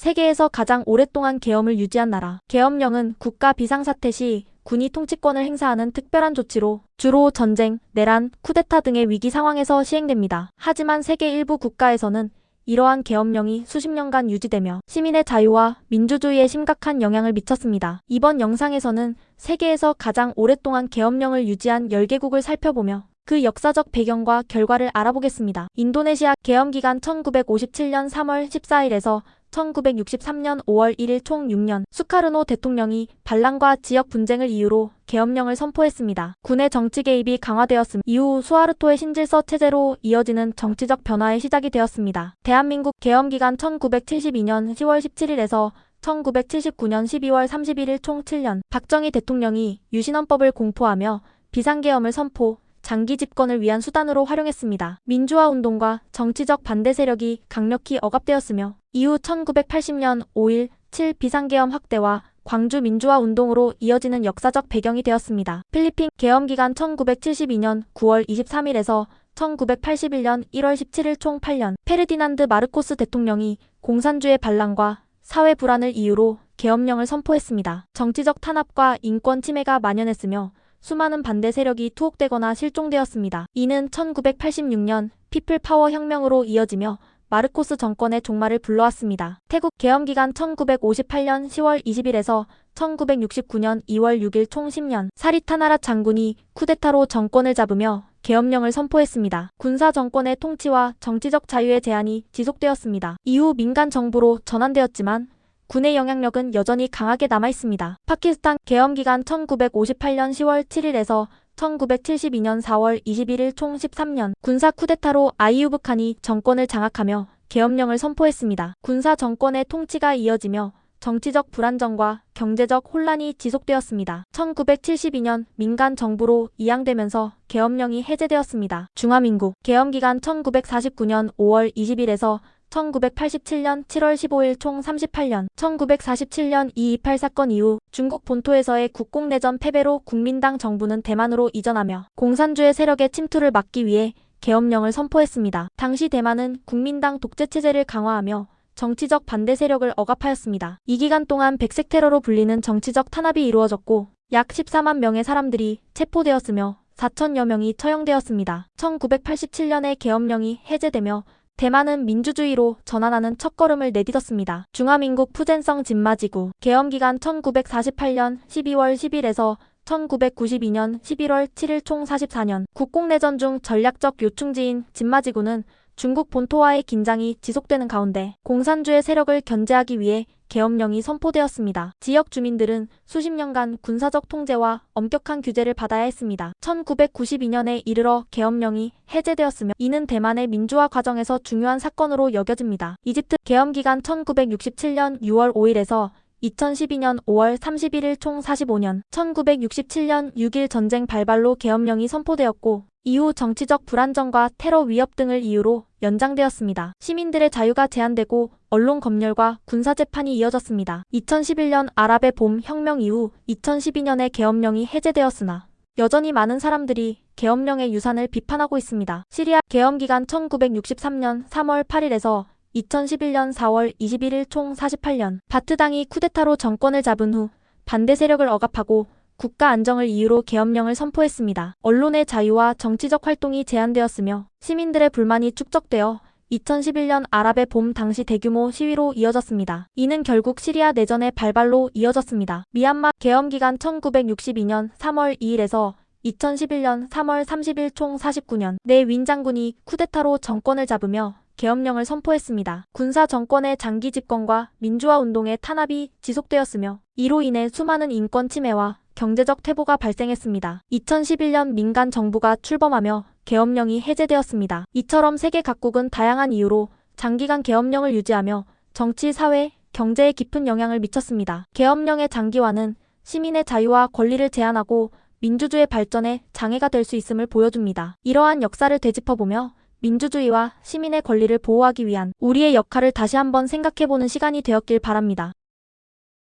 세계에서 가장 오랫동안 계엄을 유지한 나라. 계엄령은 국가 비상사태 시 군이 통치권을 행사하는 특별한 조치로 주로 전쟁, 내란, 쿠데타 등의 위기 상황에서 시행됩니다. 하지만 세계 일부 국가에서는 이러한 계엄령이 수십 년간 유지되며 시민의 자유와 민주주의에 심각한 영향을 미쳤습니다. 이번 영상에서는 세계에서 가장 오랫동안 계엄령을 유지한 10개국을 살펴보며 그 역사적 배경과 결과를 알아보겠습니다. 인도네시아 계엄기간 1957년 3월 14일에서 1963년 5월 1일 총 6년, 수카르노 대통령이 반란과 지역 분쟁을 이유로 계엄령을 선포했습니다. 군의 정치 개입이 강화되었음 이후 수하르토의 신질서 체제로 이어지는 정치적 변화의 시작이 되었습니다. 대한민국 계엄기간 1972년 10월 17일에서 1979년 12월 31일 총 7년, 박정희 대통령이 유신헌법을 공포하며 비상계엄을 선포, 장기 집권을 위한 수단으로 활용했습니다. 민주화운동과 정치적 반대 세력이 강력히 억압되었으며 이후 1980년 5일 7 비상계엄 확대와 광주 민주화운동으로 이어지는 역사적 배경이 되었습니다. 필리핀 계엄기간 1972년 9월 23일에서 1981년 1월 17일 총 8년, 페르디난드 마르코스 대통령이 공산주의 반란과 사회 불안을 이유로 계엄령을 선포했습니다. 정치적 탄압과 인권 침해가 만연했으며 수많은 반대 세력이 투옥되거나 실종되었습니다. 이는 1986년 피플 파워 혁명으로 이어지며 마르코스 정권의 종말을 불러왔습니다. 태국 계엄기간 1958년 10월 20일에서 1969년 2월 6일 총 10년, 사리타나라 장군이 쿠데타로 정권을 잡으며 계엄령을 선포했습니다. 군사 정권의 통치와 정치적 자유의 제한이 지속되었습니다. 이후 민간 정부로 전환되었지만 군의 영향력은 여전히 강하게 남아있습니다. 파키스탄 계엄기간 1958년 10월 7일에서 1972년 4월 21일 총 13년, 군사 쿠데타로 아이유브 칸이 정권을 장악하며 계엄령을 선포했습니다. 군사 정권의 통치가 이어지며 정치적 불안정과 경제적 혼란이 지속되었습니다. 1972년 민간 정부로 이양되면서 계엄령이 해제되었습니다. 중화민국 계엄기간 1949년 5월 20일에서 1987년 7월 15일 총 38년, 1947년 2.28 사건 이후 중국 본토에서의 국공내전 패배로 국민당 정부는 대만으로 이전하며 공산주의 세력의 침투를 막기 위해 계엄령을 선포했습니다. 당시 대만은 국민당 독재체제를 강화하며 정치적 반대 세력을 억압하였습니다. 이 기간 동안 백색 테러로 불리는 정치적 탄압이 이루어졌고 약 14만 명의 사람들이 체포되었으며 4천여 명이 처형되었습니다. 1987년에 계엄령이 해제되며 대만은 민주주의로 전환하는 첫걸음을 내딛었습니다. 중화민국 푸젠성 진마지구 계엄기간 1948년 12월 10일에서 1992년 11월 7일 총 44년, 국공내전 중 전략적 요충지인 진마지구는 중국 본토와의 긴장이 지속되는 가운데 공산주의 세력을 견제하기 위해 계엄령이 선포되었습니다. 지역 주민들은 수십 년간 군사적 통제와 엄격한 규제를 받아야 했습니다. 1992년에 이르러 계엄령이 해제되었으며 이는 대만의 민주화 과정에서 중요한 사건으로 여겨집니다. 이집트 계엄기간 1967년 6월 5일에서 2012년 5월 31일 총 45년, 1967년 6.1 전쟁 발발로 계엄령이 선포되었고 이후 정치적 불안정과 테러 위협 등을 이유로 연장되었습니다. 시민들의 자유가 제한되고 언론 검열과 군사재판이 이어졌습니다. 2011년 아랍의 봄 혁명 이후 2012년에 계엄령이 해제되었으나 여전히 많은 사람들이 계엄령의 유산을 비판하고 있습니다. 시리아 계엄기간 1963년 3월 8일에서 2011년 4월 21일 총 48년, 바트당이 쿠데타로 정권을 잡은 후 반대 세력을 억압하고 국가 안정을 이유로 계엄령을 선포했습니다. 언론의 자유와 정치적 활동이 제한되었으며 시민들의 불만이 축적되어 2011년 아랍의 봄 당시 대규모 시위로 이어졌습니다. 이는 결국 시리아 내전의 발발로 이어졌습니다. 미얀마 계엄기간 1962년 3월 2일에서 2011년 3월 30일 총 49년, 내 윈 장군이 쿠데타로 정권을 잡으며 계엄령을 선포했습니다. 군사 정권의 장기 집권과 민주화 운동의 탄압이 지속되었으며 이로 인해 수많은 인권 침해와 경제적 퇴보가 발생했습니다. 2011년 민간 정부가 출범하며 계엄령이 해제되었습니다. 이처럼 세계 각국은 다양한 이유로 장기간 계엄령을 유지하며 정치, 사회, 경제에 깊은 영향을 미쳤습니다. 계엄령의 장기화는 시민의 자유와 권리를 제한하고 민주주의 발전에 장애가 될 수 있음을 보여줍니다. 이러한 역사를 되짚어보며 민주주의와 시민의 권리를 보호하기 위한 우리의 역할을 다시 한번 생각해보는 시간이 되었길 바랍니다.